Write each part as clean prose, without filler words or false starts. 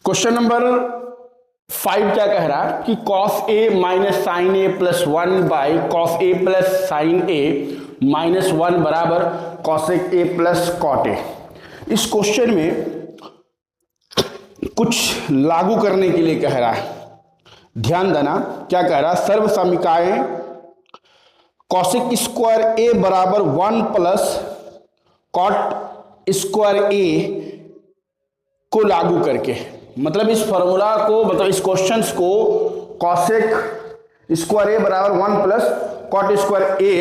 Question number 5 क्या कह रहा है कि cos a minus sine A plus 1 by cos A plus sine A minus 1 बराबर cosec A plus cot A. इस क्वेश्चन में कुछ लागू करने के लिए कह रहा है, ध्यान देना क्या कह रहा है। सर्व समीकरण कॉसेक स्क्वायर ए बराबर 1 प्लस कॉट स्क्वायर ए को लागू करके, मतलब इस फॉर्मूला को, मतलब इस क्वेश्चंस को कॉसेक स्क्वायर ए बराबर 1 प्लस कॉट स्क्वायर ए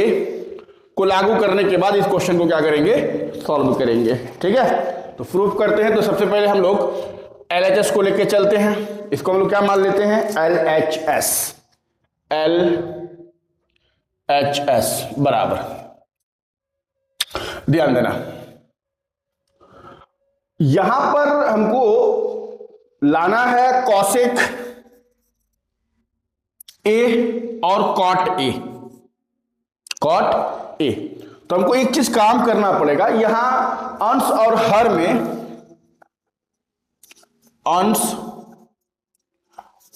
को लागू करने के बाद इस क्वेश्चन को क्या करेंगे, सॉल्व करेंगे। ठीक है, तो प्रूफ करते हैं। तो सबसे पहले हम लोग LHS को लेके चलते हैं। इसको हम लोग क्या मान लेते हैं, LHS बराबर, ध्यान देना यहां पर हमको लाना है कॉसेक ए और कॉट ए, कॉट ए। तो हमको एक चीज काम करना पड़ेगा, यहां अंश और हर में, अंश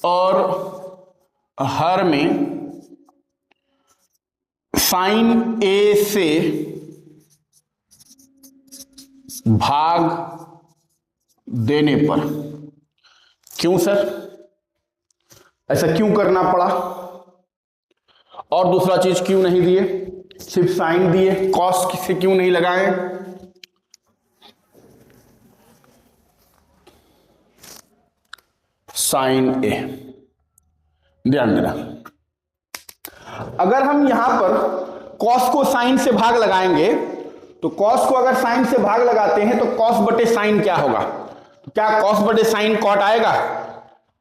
और हर में साइन ए से भाग देने पर, क्यों सर ऐसा क्यों करना पड़ा, और दूसरा चीज क्यों नहीं दिए, सिर्फ साइन दिए, कॉस से क्यों नहीं लगाए। साइन ए, ध्यान देना अगर हम यहां पर कॉस को साइन से भाग लगाएंगे तो कॉस को अगर साइन से भाग लगाते हैं तो कॉस बटे साइन क्या होगा, तो क्या कॉस बटे साइन कॉट आएगा,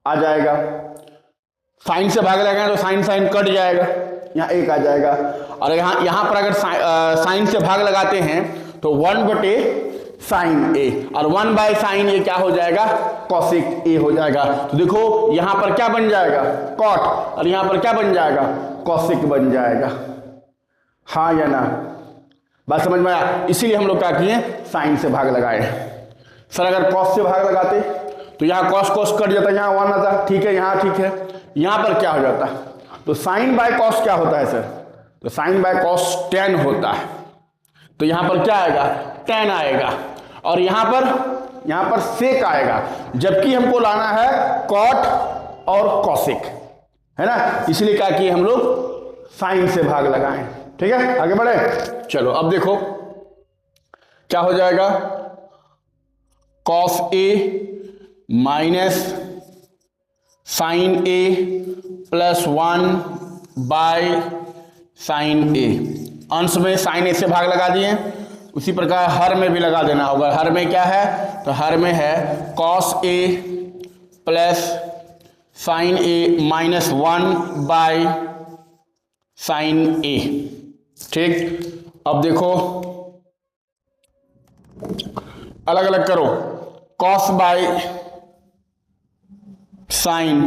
आ जाएगा। साइन से भाग लगाएंगे तो साइन साइन कट जाएगा, यहाँ एक आ जाएगा। और यहां पर अगर साइन से भाग लगाते हैं तो 1 बटे साइन ए, और 1 बाय साइन ए क्या हो जाएगा, कॉसेक ए हो जाएगा। तो देखो यहां पर क्या बन जाएगा, कॉट, और यहां पर क्या बन जाएगा, कॉसेक बन जाएगा। हाँ या ना, बात समझ में आया। इसीलिए हम लोग क्या किए, साइन से भाग लगाए। सर अगर कॉस से भाग लगाते तो यहाँ कॉस कॉस कट जाता, यहाँ 1 आता, ठीक है, यहाँ ठीक है, यहाँ पर क्या हो जाता, तो साइन बाय कॉस क्या होता है सर, तो साइन बाय कॉस tan होता है। तो यहाँ पर क्या आएगा, tan आएगा, और यहाँ पर सेक आएगा, जबकि हमको लाना है कॉट और कॉसेक, है ना। इसलिए क्या किए हम लोग, साइन से भाग लगाएं। ठीक है, आगे बढ़े। चलो अब देखो क्या हो जाएगा, cos A minus sine A plus 1 by sine A. अंश में साइन ए से भाग लगा दिए, उसी प्रकार हर में भी लगा देना होगा। हर में क्या है, तो हर में है cos A plus sine A minus 1 by sine A. ठीक, अब देखो अलग अलग करो, कॉस बाय साइन,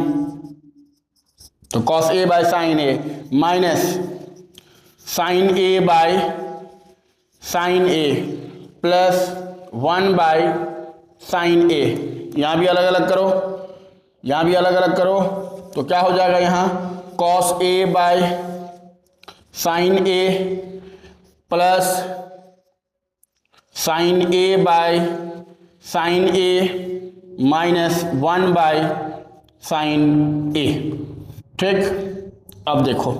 तो cos A by sine A minus sine A by sine A plus 1 by sine A. यहां भी अलग अलग करो, यहां भी अलग अलग करो, तो क्या हो जाएगा, यहां cos A by sine A plus sine A by sine A minus 1 by sine A. ठीक, अब देखो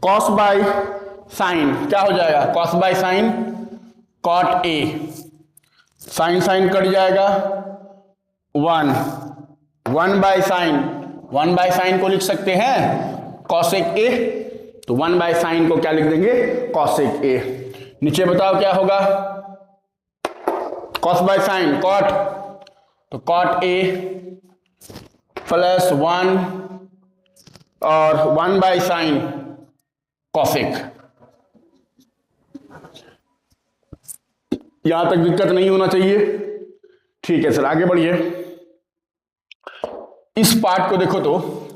कॉस बाय साइन क्या हो जाएगा, cos by sine cot A, sine sine कट जाएगा, 1 बाय साइन, 1 बाय साइन को लिख सकते हैं कॉसेक ए, तो 1 बाय साइन को क्या लिख देंगे, कॉसेक ए। नीचे बताओ क्या होगा, कॉस बाय साइन कॉट, तो कॉट ए प्लस 1 और 1 बाय साइन कॉसेक। यहां तक दिक्कत नहीं होना चाहिए। ठीक है सर, आगे बढ़िए। इस पार्ट को देखो, तो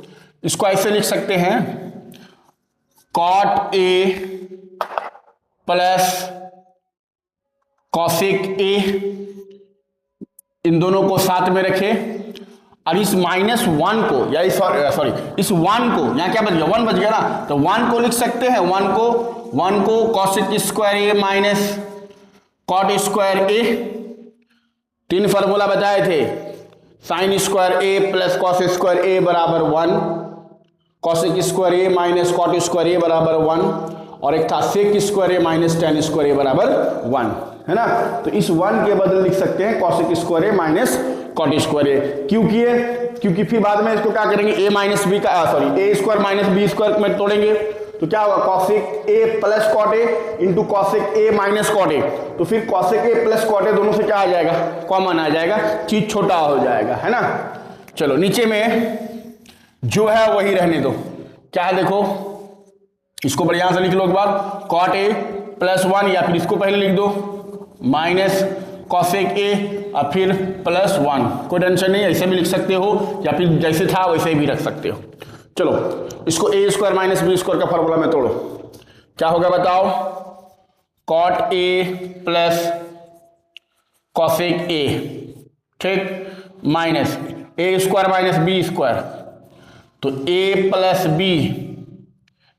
इसको ऐसे लिख सकते हैं, cot A plus cosec A इन दोनों को साथ में रखें और इस -1 को या सॉरी इस 1 को, यहाँ क्या बच गया 1 बच गया ना, तो 1 को लिख सकते हैं, 1 को cosec square A minus cot square A, 3 formula बताए थे, sign square A plus cos square ए बराबर 1, cosec square A minus cot square ए बराबर 1, और एक था sec square A minus ten square ए बराबर 1, है ना। तो इस 1 के बदले लिख सकते हैं cosec square A minus cot square A. क्यों किए? क्योंकि फिर बाद में इसको क्या करेंगे, ए माइनस बी का sorry A square minus B square में तोड़ेंगे, तो क्या होगा cosec A plus cot A into cosec A minus cot A, तो फिर cosec A plus cot A दोनों से क्या आ जाएगा, कॉमन आ जाएगा, चीज छोटा हो जाएगा, है ना। चलो नीचे में जो है वही रहने दो, क्या है देखो, इसको बढ़िया से लिख लो एक बार, कॉट ए प्लस 1, या फिर इसको पहले लिख दो माइनस कॉसेक ए और फिर प्लस 1, कोई टेंशन नहीं, ऐसे भी लिख सकते हो या फिर जैसे था वैसे भी रख सकते हो। चलो इसको A square minus B square का फॉर्मूला में तोड़ो, क्या होगा बताओ, cot A plus cosec A, ठीक, minus A square minus B square, तो ए प्लस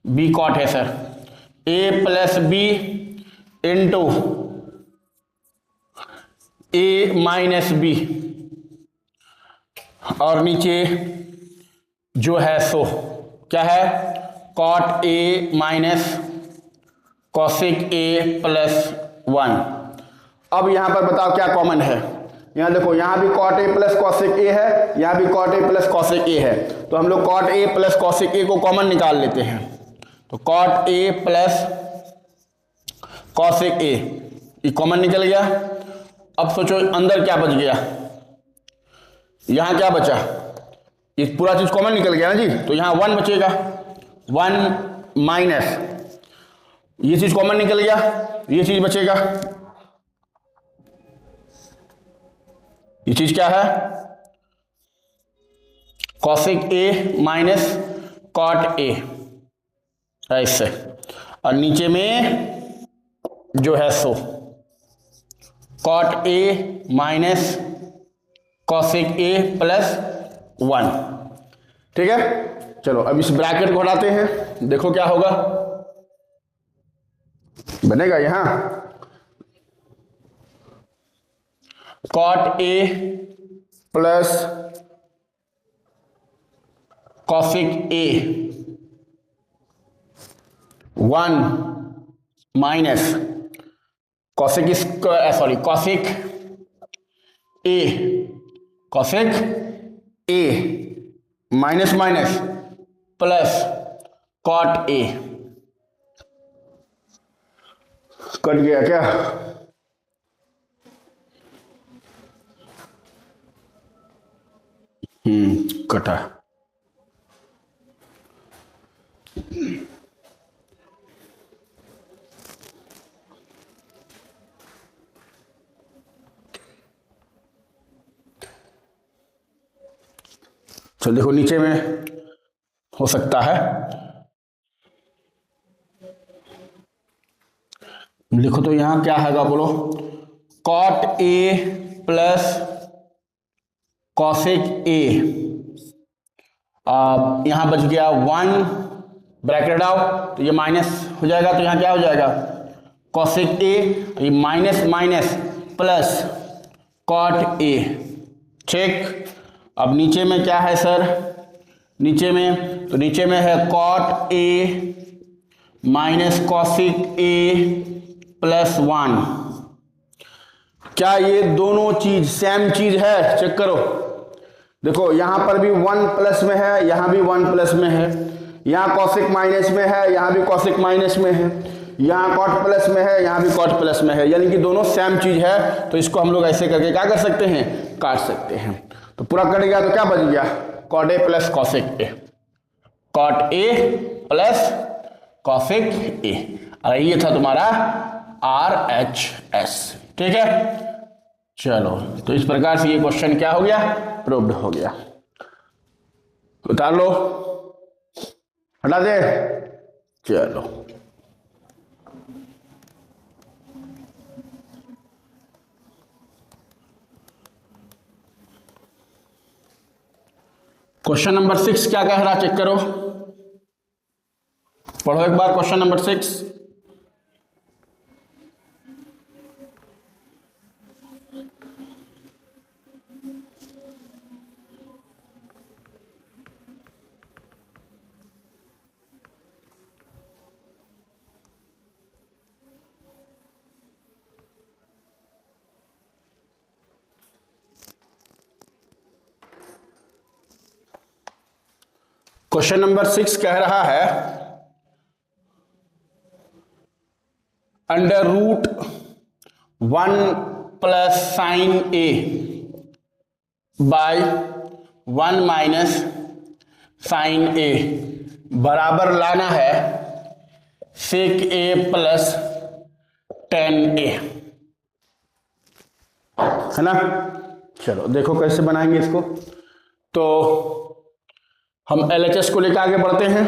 बी कॉट है sir, A plus B into A minus B, और नीचे जो है सो क्या है, cot A minus cosec A plus 1। अब यहां पर बताओ क्या कॉमन है, यहां देखो, यहां भी cot A plus cosec A है, यहां भी cot A plus cosec A है, तो हम लोग cot A plus cosec A को कॉमन निकाल लेते हैं, तो cot A plus cosec A ये कॉमन निकल गया। अब सोचो अंदर क्या बच गया, यहां क्या बचा, ये पूरा चीज कॉमन निकल गया ना जी, तो यहां 1 बचेगा, 1 माइनस ये चीज कॉमन निकल गया, ये चीज बचेगा, ये चीज क्या है, cosec A minus cot A, ऐसे, और नीचे में जो है सो cot A minus cosec A plus 1, ठीक है। चलो अब इस ब्रैकेट को हटाते हैं, देखो क्या होगा, बनेगा यहां cot A plus cosec A 1 minus cosec sorry cosec A minus minus plus cot A, कट गया क्या, कटा, तो देखो नीचे में हो सकता है, लिखो तो यहां क्या हैगा बोलो, cot A plus cosec A, यहां बच गया 1, ब्रैकेट आओ तो ये माइनस हो जाएगा, तो यहां क्या हो जाएगा कॉसेक ए, ये minus minus plus cot A, ठीक। अब नीचे में क्या है सर, नीचे में, तो नीचे में है cot A minus cosec A plus 1, क्या ये दोनों चीज सेम चीज है, चेक करो, देखो यहां पर भी 1 प्लस में है, यहां भी 1 प्लस में है, यहां कॉसेक माइनस में है, यहां भी कॉसेक माइनस में है, यहां कॉट प्लस में है, यहां भी कॉट प्लस में है, यानी कि दोनों सेम चीज है, तो इसको हम लोग ऐसे करके क्या कर सकते हैं, काट सकते हैं। तो पूरा कट गया तो क्या बच गया, cot A plus cosec A, cot A plus cosec A, और ये था तुम्हारा RHS, ठीक है। चलो तो इस प्रकार से ये क्वेश्चन क्या हो गया, प्रूव्ड हो गया, उतार लो, हटा दे, चलो क्वेश्चन नंबर 6 क्या कह रहा, चेक करो, पढ़ो एक बार क्वेश्चन नंबर 6। क्वेश्चन नंबर 6 कह रहा है under root 1 plus sine A bye 1 minus sine ए बराबर लाना है सेक ए प्लस टेन ए, है ना। चलो देखो कैसे बनाएंगे इसको। तो हम LHS को लेकर आगे बढ़ते हैं।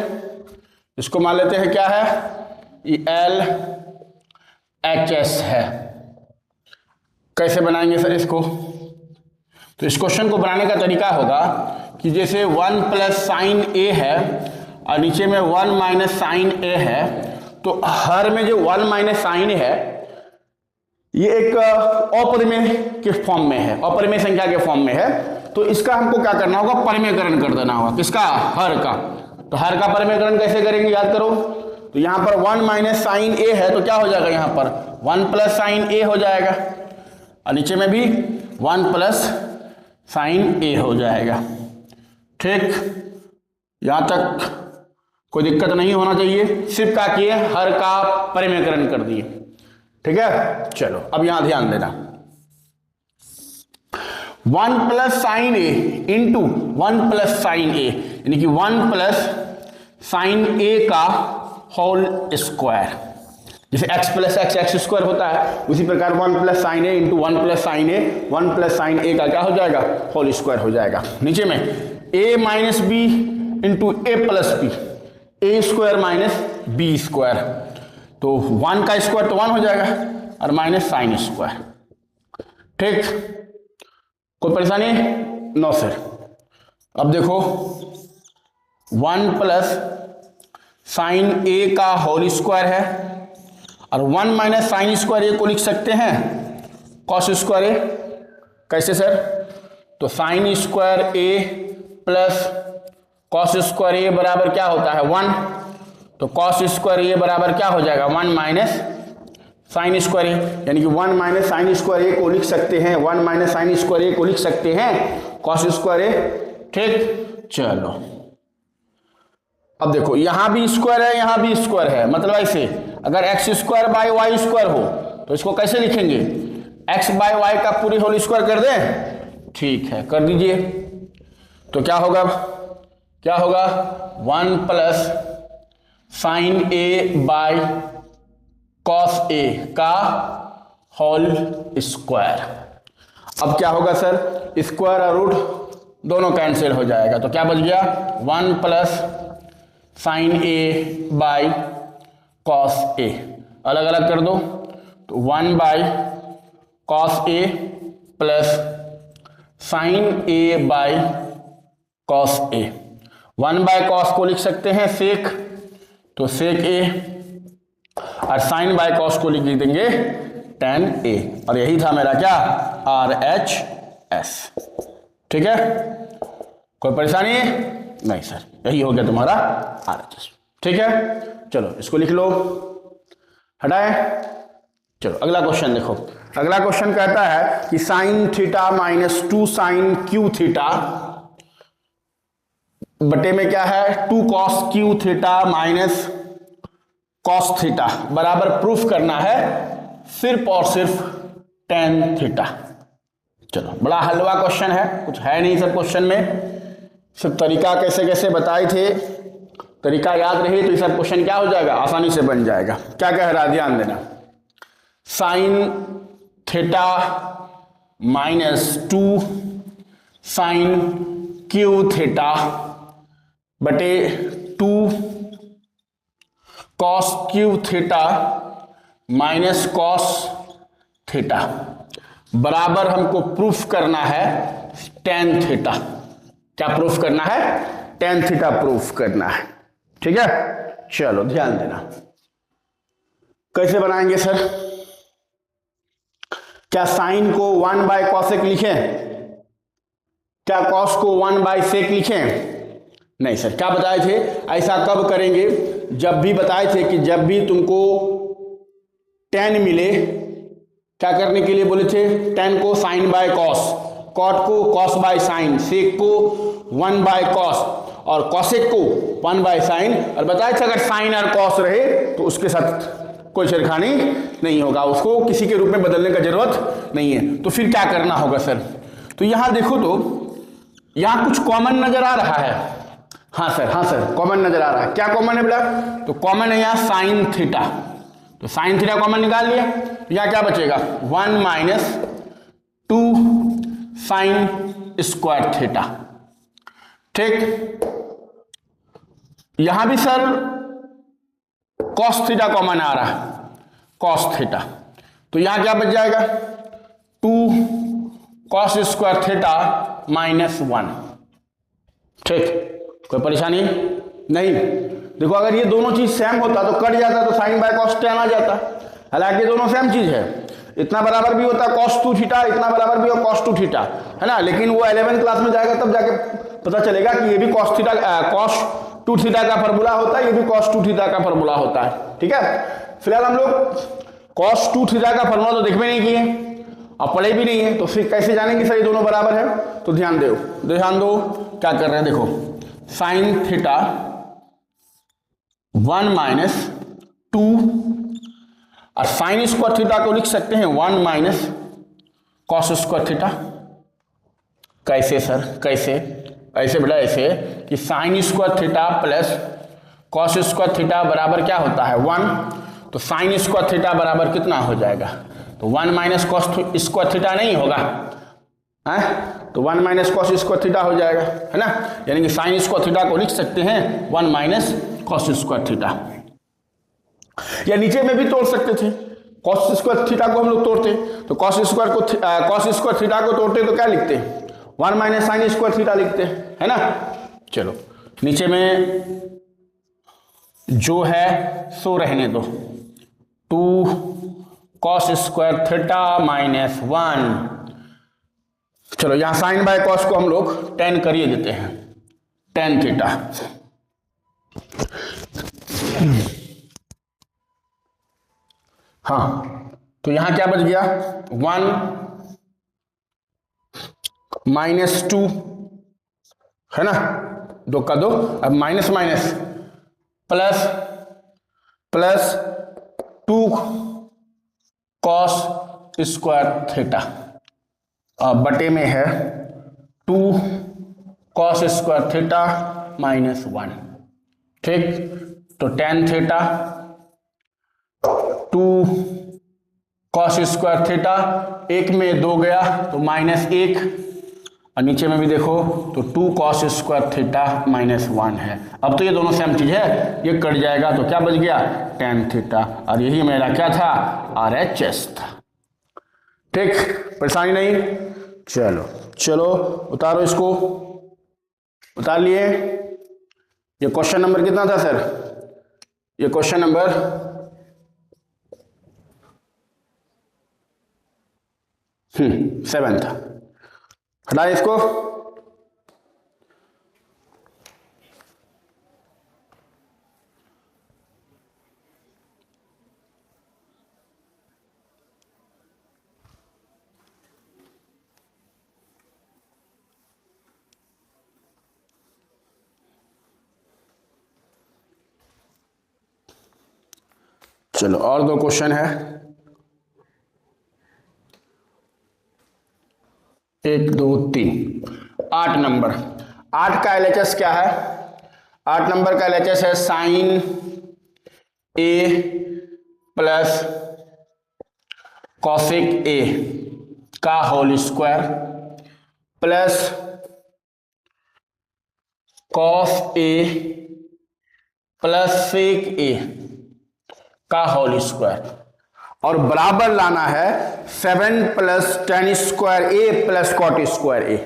इसको मान लेते हैं क्या है, ये LHS है। कैसे बनाएंगे सर इसको? तो इस क्वेश्चन को बनाने का तरीका होगा कि जैसे 1 प्लस साइन ए है और नीचे में 1 माइनस साइन ए है, तो हर में जो 1 माइनस साइन ए है ये एक अपरिमेय के फॉर्म में है, अपरिमेय संख्या के फॉर्म में है। तो इसका हमको क्या करना होगा, परिमेयकरण कर देना होगा। किसका? हर का। तो हर का परिमेयकरण कैसे करेंगे, याद करो। तो यहां पर 1 माइनस साइन ए है तो क्या हो जाएगा, यहां पर 1 प्लस साइन ए हो जाएगा और नीचे में भी 1 प्लस साइन ए हो जाएगा। ठीक, यहां तक कोई दिक्कत नहीं होना चाहिए। सिर्फ क्या किए, हर का परिमेयकरण कर दिए। ठीक है, चलो अब यहां ध्यान देना। 1 plus sine A into 1 plus sine ए, यानी कि 1 प्लस साइन ए का होल स्क्वायर। जैसे x प्लस एक्स स्क्वायर होता है, उसी प्रकार 1 plus sine A into 1 plus sine A, 1 plus sine ए का क्या हो जाएगा, होल स्क्वायर हो जाएगा। नीचे में a minus B into A plus B, A square minus B square. तो 1 का स्क्वायर तो 1 हो जाएगा और माइनस साइन स्क्वायर। ठीक, कोई परेशानी? No sir. अब देखो 1 प्लस साइन ए का होल स्क्वायर है और 1 माइनस साइन स्क्वायर ए को लिख सकते हैं कॉस स्क्वायर ए। कैसे सर? तो sign square A plus cos square ए बराबर क्या होता है, 1। तो कॉस स्क्वायर ए बराबर क्या हो जाएगा, 1 माइनस साइन स्क्वायर ए, यानी कि 1 माइनस साइन स्क्वायर ए को लिख सकते हैं, 1 माइनस साइन स्क्वायर ए को लिख सकते हैं कॉस स्क्वायर ए। ठीक, चलो अब देखो यहां भी स्क्वायर है, यहां भी स्क्वायर है। मतलब ऐसे अगर X square by Y square हो तो इसको कैसे लिखेंगे, एक्स बाय वाई का पूरी होल स्क्वायर कर दें। ठीक है, कर दीजिए। तो क्या होगा, क्या होगा, 1 plus sine A by cos A का होल स्क्वायर। अब क्या होगा सर, स्क्वायर और रूट दोनों कैंसिल हो जाएगा। तो क्या बच गया, 1 plus sine A by cos A, अलग अलग कर दो। तो 1 by cos A plus sine A by cos A. 1 by cos को लिख सकते हैं सेक, तो सेक ए, और साइन बाय कॉस को लिख देंगे टेन ए। और यही था मेरा क्या, RHS। ठीक है, कोई परेशानी नहीं सर, यही हो गया तुम्हारा RHS। ठीक है, चलो इसको लिख लो, हटाए। चलो अगला क्वेश्चन देखो। अगला क्वेश्चन कहता है कि sine theta minus 2 sine cube theta बटे में क्या है, 2 cos cube theta minus cos theta बराबर प्रूफ करना है सिर्फ और सिर्फ टेन थीटा। चलो बड़ा हलवा क्वेश्चन है, कुछ है नहीं सब क्वेश्चन में, सिर्फ तरीका कैसे कैसे बताए थे, तरीका याद रहे तो ये सब क्वेश्चन क्या हो जाएगा, आसानी से बन जाएगा। क्या कह रहा है, ध्यान देना। Sine theta minus 2 sine cube theta बटे 2 cos cube theta minus cos theta बराबर हमको प्रूफ करना है टेन थीटा। क्या प्रूफ करना है? tan थीटा प्रूफ करना है। ठीक है, चलो ध्यान देना। कैसे बनाएंगे सर? क्या साइन को 1/cosec लिखें? क्या cos को 1/sec लिखें? नहीं सर। क्या बताए थे? ऐसा कब करेंगे? जब भी बताए थे कि जब भी तुमको tan मिले, क्या करने के लिए बोले थे? tan को sin बाय cos, cot को cos बाय sin, sec को 1/cos और cosec को 1/sin। और बताए थे अगर sin और cos रहे तो उसके साथ कोई छेड़खानी नहीं होगा, उसको किसी के रूप में बदलने का जरूरत नहीं है। तो फिर क्या करना होगा सर? तो यहां देखो तो यहां कुछ कॉमन नजर आ रहा है। हाँ सर कॉमन नजर आ रहा है। क्या कॉमन है बेटा? तो कॉमन है यहाँ साइन थीटा। तो साइन थीटा कॉमन निकाल लिया, यहाँ क्या बचेगा? 1 - 2 साइन स्क्वायर थीटा। ठीक, यहां भी सर कॉस थीटा कॉमन आ रहा है, कॉस थीटा। तो यहां क्या बच जाएगा? 2 कॉस स्क्वायर थीटा -1। ठीक, कोई परेशानी नहीं। देखो अगर ये दोनों चीज सेम होता तो कट जाता, तो साइन बाय कॉस tan आ जाता। हालांकि दोनों सेम चीज है, इतना बराबर भी होता cos 2 थीटा, इतना बराबर भी हो cos 2 थीटा, है ना। लेकिन वो 11th क्लास में जाएगा तब जाके पता चलेगा कि ये भी cos 2 थीटा का फॉर्मूला होता है, ये भी cos 2 थीटा का फॉर्मूला होता है। ठीक है, फिलहाल हम लोग cos 2 थीटा का फॉर्मूला तो देख भी नहीं किए और पढ़े भी नहीं है, तो फिर कैसे जानेंगे सर ये दोनों बराबर है? तो ध्यान दो क्या कर रहे हैं। देखो साइन थीटा 1 - 2 और साइन स्क्वायर थीटा को लिख सकते हैं 1 - cos स्क्वायर थीटा। कैसे सर? कैसे? ऐसे बेटा ऐसे कि sine square theta plus cos square theta बराबर क्या होता है? 1। तो साइन स्क्वायर थीटा बराबर कितना हो जाएगा? तो 1 - cos स्क्वायर थीटा नहीं होगा है? तो 1 - cos स्क्वायर थीटा हो जाएगा, है ना। यानी कि साइन स्क्वायर थीटा को लिख सकते हैं 1 - cos स्क्वायर थीटा। या नीचे में भी तोड़ सकते थे, cos स्क्वायर थीटा को हम लोग तोड़ते तो cos स्क्वायर थीटा को तोड़ते तो क्या लिखते? 1 - sin स्क्वायर थीटा लिखते, है ना। चलो नीचे में जो है सो रहने दो, 2 cos स्क्वायर थीटा -1। चलो यहां साइन बाय कॉस को हम लोग tan करिए देते हैं, tan थीटा। हाँ, तो यहां क्या बच गया? 1 - 2, है ना, 2 का 2। अब minus plus 2 cos square theta बटे में है 2 cos स्क्वायर थीटा -1। ठीक, तो tan theta 2 cos square theta, 1 में 2 गया तो -1 और नीचे में भी देखो तो 2 cos स्क्वायर थीटा -1 है। अब तो ये दोनों सेम चीज है, ये कट जाएगा तो क्या बच गया? tan theta. और यही मेरा क्या था? RHS था। ठीक, परेशानी नहीं। चलो उतारो इसको, उतार लिए। ये क्वेश्चन नंबर कितना था सर? ये क्वेश्चन नंबर 7 था। हटा इसको। चलो और 2 क्वेश्चन है, 1 2 3। 8 नंबर, 8 का LHS क्या है? 8 नंबर का LHS है sine A plus cosec A का whole square plus cos A plus sec A का होल स्क्वायर, और बराबर लाना है 7 + tan square A plus cot square A।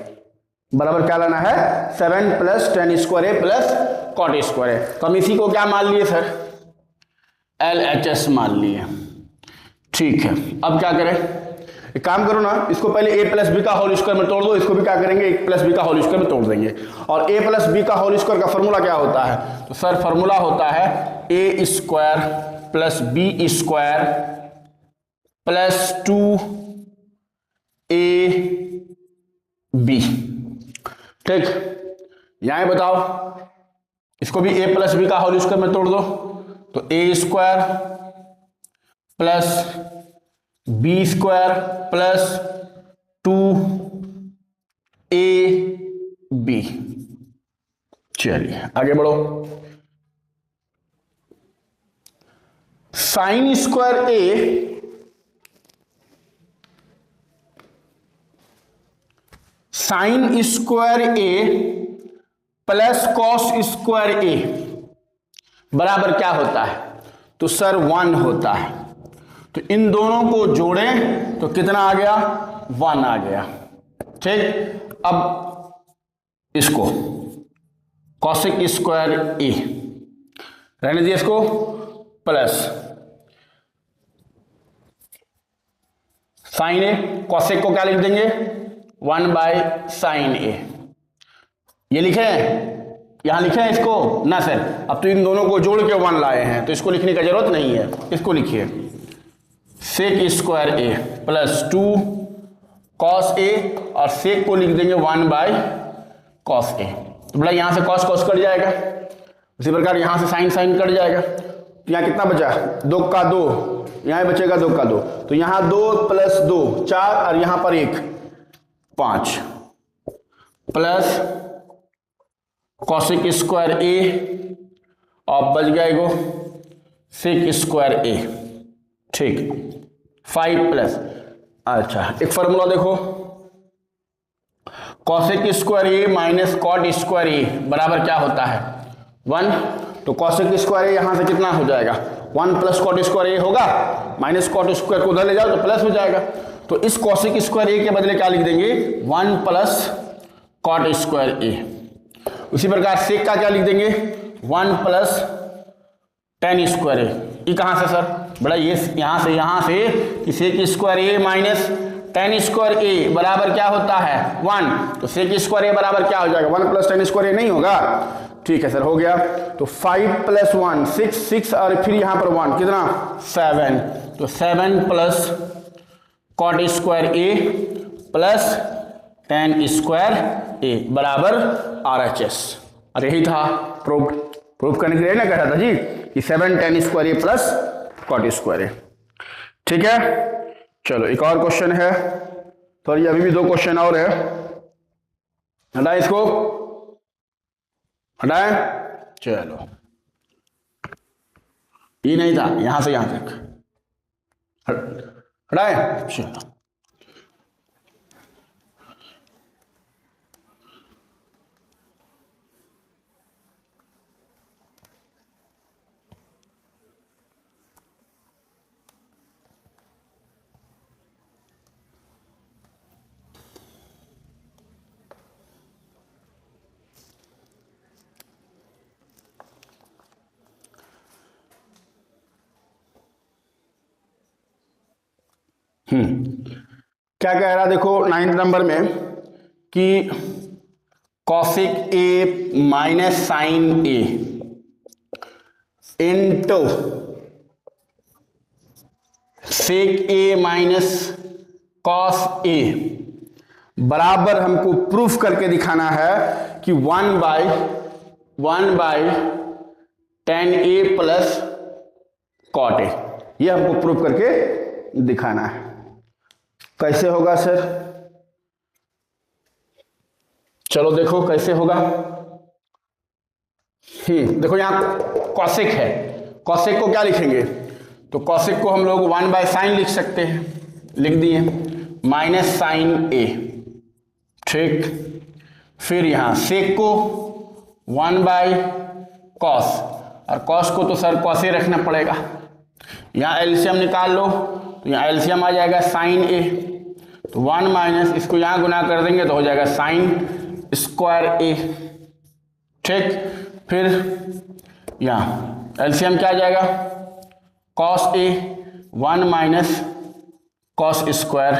बराबर क्या लाना है 7 plus tan square A plus cot square A. तो हम इसी को क्या मान लिए सर LHS मान लिए। ठीक है, अब क्या करें, एक काम करो ना, इसको पहले a प्लस बी का होल स्क्वायर में तोड़ दो, इसको भी क्या करेंगे a प्लस बी का होल स्क्वायर में तोड़ देंगे। और a प्लस बी का होल स्क्वायर का फॉर्मूला क्या होता है, तो सर फॉर्मूला होता है a square plus B square plus 2ab। ठीक, यहां बताओ, इसको भी a प्लस बी का होल स्क्वायर में तोड़ दो, तो a square plus B square plus 2ab। चलिए आगे बढ़ो। Sign square A plus cos square ए बराबर क्या होता है, तो सर 1 होता है। तो इन दोनों को जोड़ें तो कितना आ गया 1 आ गया। ठीक, अब इसको कॉसेक स्क्वायर ए रहने दिए, इसको प्लस साइन ए, कॉसेक को क्या लिख देंगे 1/sin ए। ये लिखे हैं, यहां लिखे हैं इसको ना सर, अब तो इन दोनों को जोड़ के 1 लाए हैं तो इसको लिखने की जरूरत नहीं है। इसको लिखिए sec square A plus 2 cos A, और सेक को लिख देंगे 1/cos ए। तो बोला यहां से कॉस कॉस कट जाएगा, उसी प्रकार यहां से साइन साइन कट जाएगा। तो यहां कितना बचा 2 का 2, यहां बचेगा 2 का 2, तो यहां 2 प्लस 2 4, और यहां पर 1 5 प्लस कॉसेक स्क्वायर ए और बच गया एगो सेक स्क्वायर ए। ठीक, 5 प्लस, अच्छा एक फॉर्मूला देखो, cosec square A minus cot square ए बराबर क्या होता है 1। तो कॉसेक स्क्वायर ए यहां से कितना हो जाएगा 1 प्लस कॉट स्क्वायर ए होगा, माइनस कॉट स्क्वायर को उधर ले जाओ तो प्लस हो जाएगा। तो इस कॉसेक स्क्वायर ए के बदले क्या लिख देंगे 1 प्लस कॉट स्क्वायर ए। उसी प्रकार सेक का क्या लिख देंगे 1 प्लस tan स्क्वायर ए। ये कहां से सर, बड़ा ये यहां से कि sec square A minus tan square ए बराबर क्या होता है 1। तो सेक स्क्वायर ए बराबर क्या हो जाएगा 1 प्लस tan स्क्वायर ए नहीं होगा। ठीक है सर, हो गया। तो 5 प्लस 1 6 और फिर यहां पर 1 कितना 7। तो 7 plus cot square A plus tan square ए बराबर RHS। और यही था प्रूफ करने के लिए ना कह रहा था जी कि 7 tan square A plus cot square ए। ठीक है, चलो एक और क्वेश्चन है, सॉरी अभी भी 2 क्वेश्चन और है, हटाएं इसको, हटाएं। चलो ये नहीं था, यहां से यहां तक हटाएं। चलो क्या कह रहा देखो 9th नंबर में कि cosec A minus sine A into sec A minus cos A बराबर हमको प्रूफ करके दिखाना है कि 1/tan ए प्लस कॉट ए। यह हमको प्रूफ करके दिखाना है। कैसे होगा सर, चलो देखो कैसे होगा। देखो यहां कॉसेक है, कॉसेक को क्या लिखेंगे, तो कॉसेक को हम लोग 1/sin लिख सकते हैं, लिख दिए माइनस साइन ए। ठीक, फिर यहां सेक को 1/cos, और कॉस को तो सर कॉस ए रखना पड़ेगा। यहां एलसीएम निकाल लो, तो यहां एलसीएम आ जाएगा साइन ए, तो 1 माइनस इसको यहां गुना कर देंगे तो हो जाएगा साइन स्क्वायर ए। ठीक, फिर यहाँ एलसीएम क्या आ जाएगा, cos A 1 minus cos square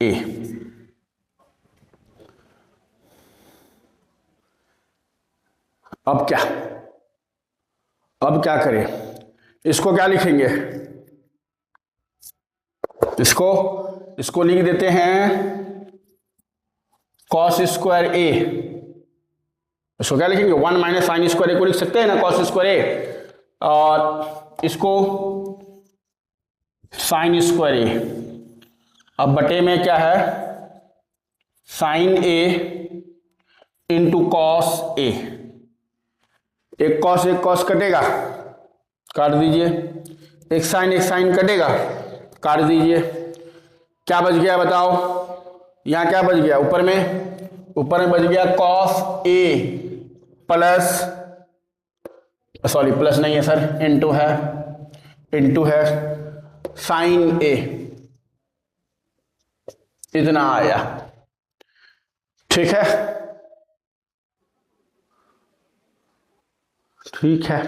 ए। अब क्या करें, इसको क्या लिखेंगे, इसको लिख देते हैं कॉस स्क्वायर ए। इसको क्या लिखेंगे, 1 माइनस साइन स्क्वायर ए को लिख सकते हैं ना, कॉस स्क्वायर ए, और इसको साइन स्क्वायर ए। अब बटे में क्या है, sign A into cos A. एक कॉस कटेगा, काट दीजिए, एक साइन कटेगा, काट दीजिए। क्या बच गया बताओ, यहाँ क्या बच गया, ऊपर में बच गया cos A plus, sorry plus नहीं है सर, इंटू है साइन ए, इतना आया। ठीक है,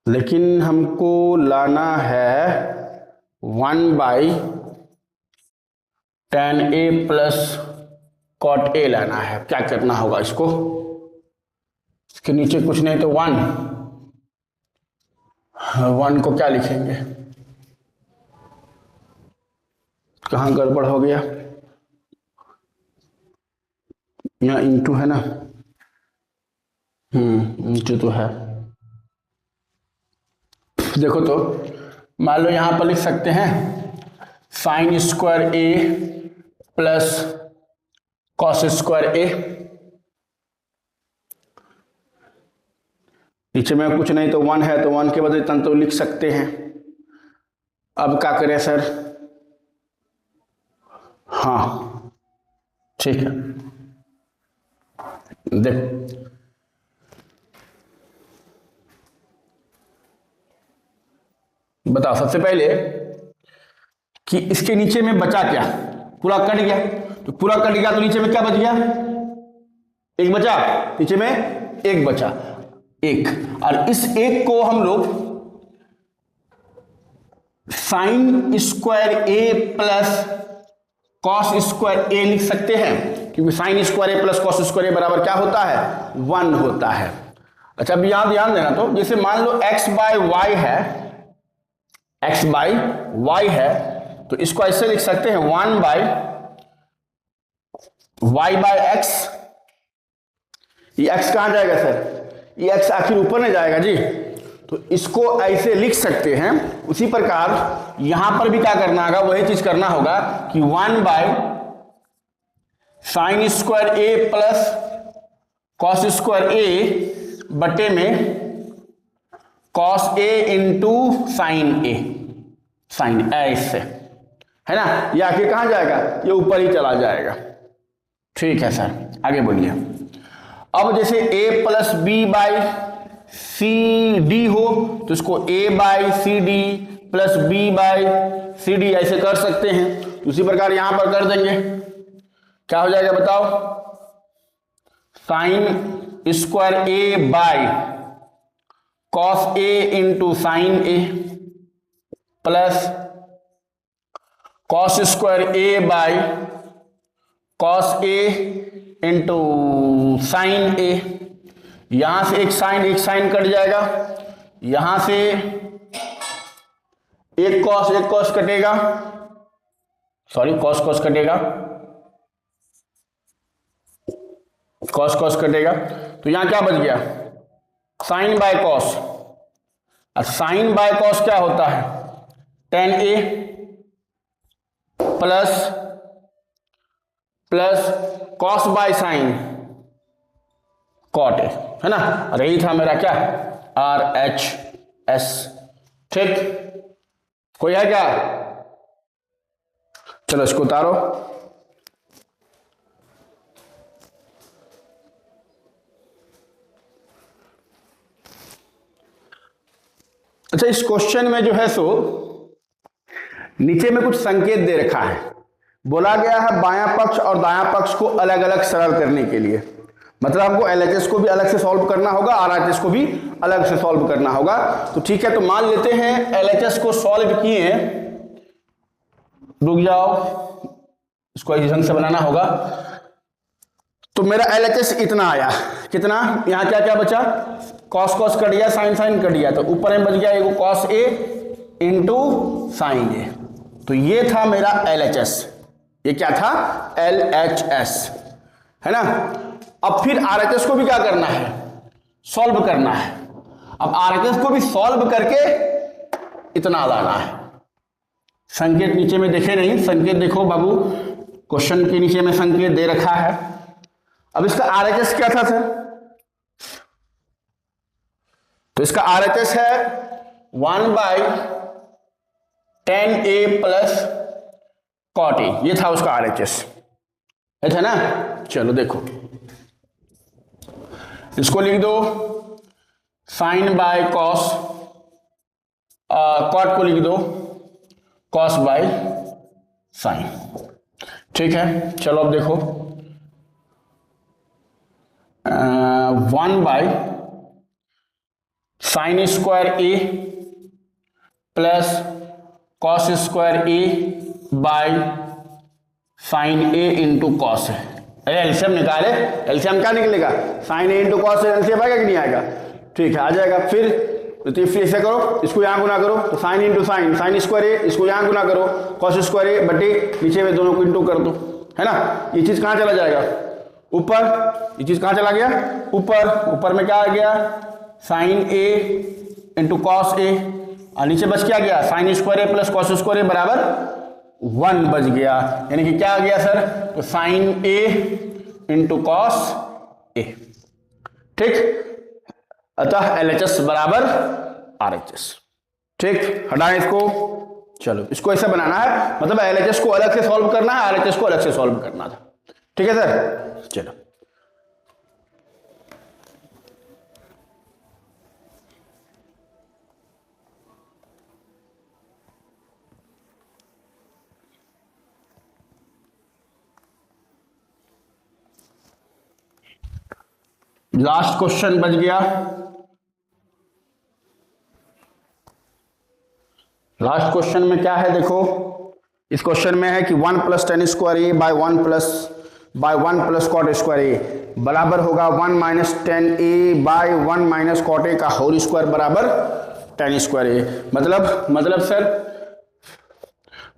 लेकिन हमको लाना है 1/tan a plus cot a लाना है। क्या करना होगा, इसके नीचे कुछ नहीं तो 1 को क्या लिखेंगे, कहाँ गड़बड़ हो गया, यहाँ इंटू है ना, इंटू तो है। देखो तो मान लो यहां पर लिख सकते हैं sign square A plus cos square ए। नीचे में कुछ नहीं तो 1 है, तो 1 के बदले तन तो लिख सकते हैं। अब क्या करें सर, हाँ ठीक है, देख बताओ सबसे पहले कि इसके नीचे में बचा क्या, पूरा कट गया, तो नीचे में क्या बच गया, एक बचा, नीचे में एक बचा, और इस एक को हम लोग sign square A plus cos square ए लिख सकते हैं, क्योंकि sign square A plus cos square ए बराबर क्या होता है, 1 होता है। अच्छा अब यहां ध्यान देना, तो जैसे मान लो x बाय y है, तो इसको ऐसे लिख सकते हैं 1 बाय y बाय x। ये x कहां जाएगा सर, ये x आखिर ऊपर नहीं जाएगा जी, तो इसको ऐसे लिख सकते हैं। उसी प्रकार यहां पर भी क्या करना होगा, वही चीज करना होगा कि 1 by sine square A plus cos square A बटे में cos A into sine A, इससे है ना, ये आखिर कहां जाएगा, ये ऊपर ही चला जाएगा। ठीक है सर, आगे बोलिए। अब जैसे a plus B by C D हो, तो इसको a by C D plus B by C D ऐसे कर सकते हैं। उसी प्रकार यहां पर कर देंगे, क्या हो जाएगा बताओ, sine square A by cos A into sine A plus cos square A by cos A into sine A. यहां से एक साइन कट जाएगा, यहां से एक कॉस कटेगा, सॉरी कॉस कटेगा, कॉस कटेगा, तो यहां क्या बच गया, साइन बाय कॉस। और साइन बाय कॉस क्या होता है, tan a plus cos by sine cot A, है ना। और यही था मेरा क्या, RHS। ठीक, कोई है क्या, चलो इसको उतारो। अच्छा इस क्वेश्चन में जो है सो नीचे में कुछ संकेत दे रखा है, बोला गया है बायां पक्ष और दायां पक्ष को अलग अलग सरल करने के लिए, मतलब हमको LHS को भी अलग से सॉल्व करना होगा, RHS को भी अलग से सॉल्व करना होगा। तो ठीक है, तो मान लेते हैं LHS को सॉल्व किए, रुक जाओ, इसको इस ढंग से बनाना होगा। तो मेरा LHS इतना आया, कितना, यहां क्या क्या बचा, कॉस कॉस कट गया, साइन साइन कट गया, तो ऊपर में बच गया एगो cos A into sine A। तो ये था मेरा LHS, ये क्या था, LHS, है ना। अब फिर RHS को भी क्या करना है, सॉल्व करना है। अब RHS को भी सॉल्व करके इतना लाना है। संकेत नीचे में देखे नहीं, संकेत देखो बाबू, क्वेश्चन के नीचे में संकेत दे रखा है। अब इसका RHS क्या था सर, तो इसका RHS है 1/10A प्लस cot A, ये था उसका RHS, है ना। चलो देखो, इसको लिख दो साइन बाय कॉस, कॉट को लिख दो कॉस बाय साइन, ठीक है। चलो अब देखो 1/sin² A plus cos² A by sin A into cos है। अरे एलसीएम निकाले, एलसीएम क्या निकलेगा, sin A इंटू कॉस है, एलसीएम आएगा कि नहीं आएगा, ठीक है आ जाएगा। फिर तो ऐसे करो, इसको यहाँ गुना करो, तो sine into sine, sin² A, इसको यहाँ गुना करो cos² A बटे नीचे में दोनों को इंटू कर दो, है ना। ये चीज कहाँ चला जाएगा, ऊपर, ये चीज कहाँ चला गया, ऊपर, ऊपर में क्या आ गया, sin A into cos A, और नीचे बच क्या गया, sin² A plus cos² A बराबर 1 बच गया, यानी कि क्या आ गया सर, तो sin A into cos A, ठीक। अतः LHS बराबर RHS, ठीक। हटाएं इसको, चलो इसको ऐसा बनाना है, मतलब LHS को अलग से सॉल्व करना है, RHS को अलग से सॉल्व करना था, ठीक है सर। चलो लास्ट क्वेश्चन बच गया, लास्ट क्वेश्चन में क्या है देखो, इस क्वेश्चन में है कि 1 + tan² A by 1 + cot² A बराबर होगा 1 - tan A by 1 - cot A का होल स्क्वायर बराबर tan² A। मतलब सर,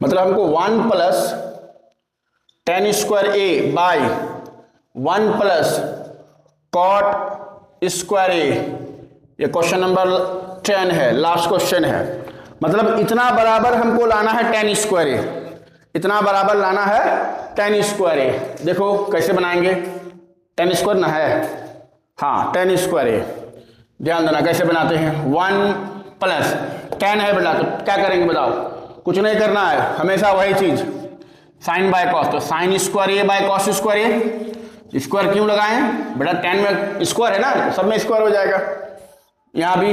मतलब हमको 1 + tan² A by 1 + cot² A, ये क्वेश्चन नंबर 10 है, लास्ट क्वेश्चन है। मतलब इतना बराबर हमको लाना है tan² A, इतना बराबर लाना है tan² A। देखो कैसे बनाएंगे, tan² ना है, हाँ tan² A, ध्यान देना कैसे बनाते हैं। 1 + tan है बेटा, तो क्या करेंगे बताओ, कुछ नहीं करना है, हमेशा वही चीज साइन बाय कॉस, तो sin² A bye cos² A, square क्यों लगाएं बेटा, tan में स्क्वायर है ना, तो सब में स्क्वायर हो जाएगा। यहां भी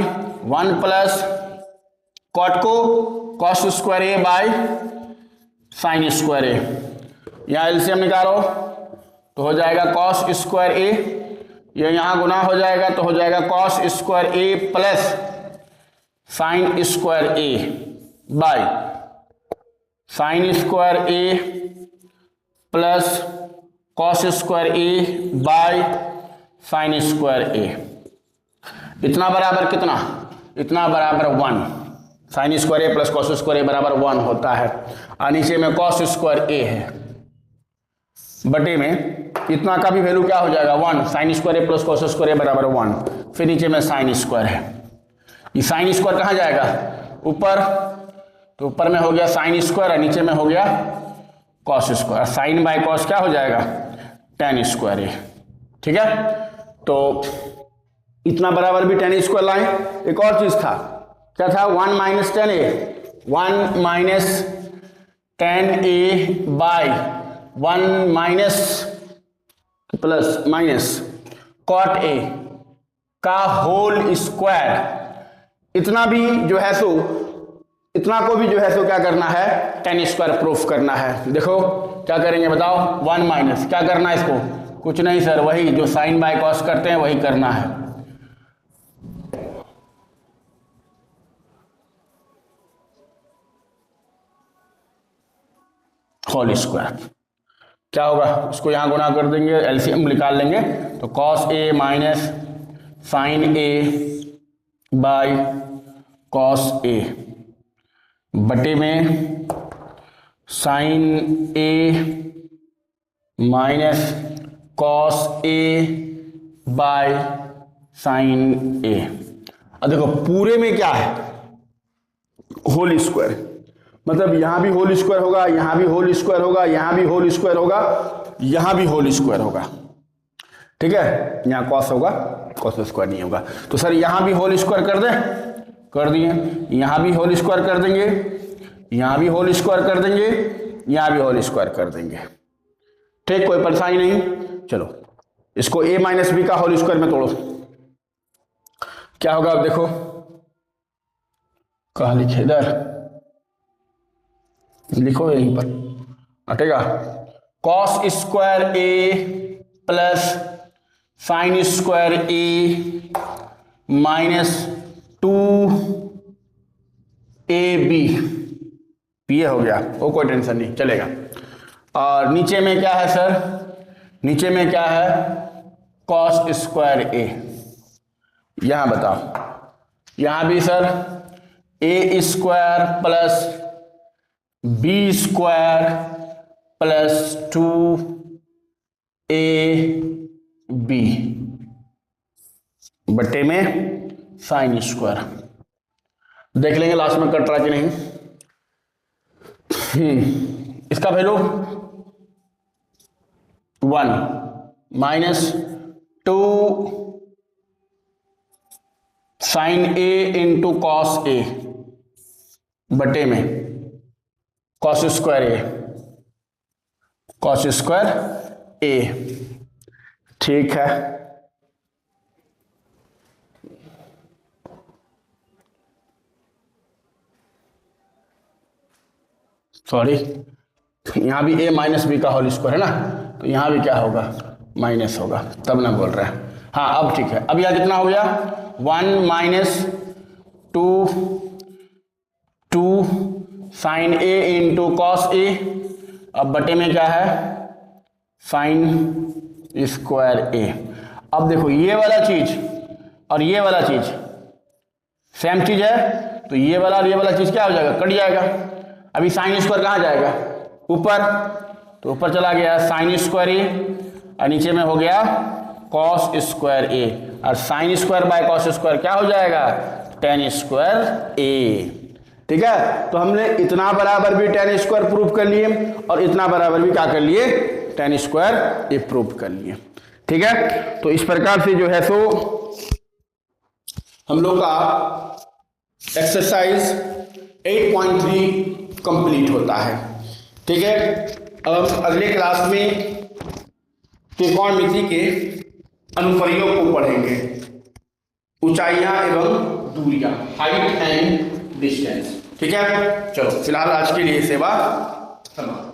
1 + cot को cos² A by sin² A, यहां एलसीएम निकालो तो हो जाएगा cos² A, ये यहां गुना हो जाएगा तो हो जाएगा cos² A plus sin² A by sin² A plus cos² A by sin² A, इतना बराबर कितना, इतना बराबर 1, sin² A plus cos² A बराबर 1 होता है, और नीचे में cos² A है बटे में इतना का भी वैल्यू क्या हो जाएगा 1, sin² A plus cos² A बराबर 1, फिर नीचे में sin² है, ये sin² कहाँ जाएगा ऊपर, तो ऊपर में हो गया sin² और नीचे में हो गया cos², साइन बाय कॉस क्या हो जाएगा tan², ठीक है। तो इतना बराबर भी tan² लाएं। एक और चीज था, क्या था, 1 - tan A, 1 - tan A by 1 plus minus cot A का होल स्क्वायर, इतना भी जो है सो इतना को भी जो है सो क्या करना है, tan स्क्वायर प्रूफ करना है। देखो क्या करेंगे बताओ, 1 माइनस क्या करना है इसको, कुछ नहीं सर, वही जो साइन बाय कॉस करते हैं वही करना है। होल स्क्वायर क्या होगा, इसको यहां गुना कर देंगे, एलसीएम निकाल लेंगे, तो cos A minus sine A by cos A बटे में sine A minus cos A by sine A. अब देखो पूरे में क्या है, होल स्क्वायर, मतलब यहां भी होल स्क्वायर होगा, यहां भी होल स्क्वायर होगा, यहां भी होल स्क्वायर होगा, यहां भी होल स्क्वायर होगा, ठीक है। यहां कॉस होगा, कॉस स्क्वायर नहीं होगा, तो सर यहां भी होल स्क्वायर कर दें, कर दिए, यहां भी होल स्क्वायर कर देंगे, यहां भी होल स्क्वायर कर देंगे, यहां भी होल स्क्वायर कर देंगे, ठीक, कोई परेशानी नहीं। चलो इसको a माइनस बी का होल स्क्वायर में तोड़ो, क्या होगा, अब देखो कहा लिखे, इधर लिखो यहीं पर हटेगा, cos square A plus sign square A minus 2ab, ये हो गया, वो कोई टेंशन नहीं, चलेगा। और नीचे में क्या है सर, नीचे में क्या है, कॉस स्क्वायर ए, यहां बताओ, यहां भी sir A square plus B square plus 2ab बटे में साइन स्क्वायर, देख लेंगे लास्ट में कट रहा कि नहीं। इसका value 1 minus 2 sign A into cos A बटे में कॉस स्क्वायर ए, कॉस स्क्वायर ए, ठीक है। सॉरी, यहां भी a माइनस बी का होल स्क्वायर है ना, तो यहां भी क्या होगा, माइनस होगा, तब ना बोल रहे हैं। हाँ अब ठीक है, अब यह कितना हो गया, 1 minus 2 sign A into cos A, अब बटे में क्या है, साइन स्क्वायर ए। अब देखो ये वाला चीज और ये वाला चीज सेम चीज है, तो ये वाला और ये वाला चीज क्या हो जाएगा, कट जाएगा। अभी साइन स्क्वायर कहाँ जाएगा, ऊपर, तो ऊपर चला गया साइन स्क्वायर ए, और नीचे में हो गया कॉस स्क्वायर ए, और sine square by cos square क्या हो जाएगा, tan स्क्वायर ए, ठीक है। तो हमने इतना बराबर भी tan स्क्वायर प्रूव कर लिए और इतना बराबर भी क्या कर लिए, tan स्क्वायर ए प्रूव कर लिए, ठीक है। तो इस प्रकार से जो है सो हम लोग का एक्सरसाइज 8.3 कंप्लीट होता है, ठीक है। अब हम अगले क्लास में त्रिकोणमिति के अनुप्रयोग को पढ़ेंगे, ऊंचाइयां एवं दूरियां, हाइट एंड डिस्टेंस, ठीक है। चलो फिलहाल आज के लिए सेवा समाप्त।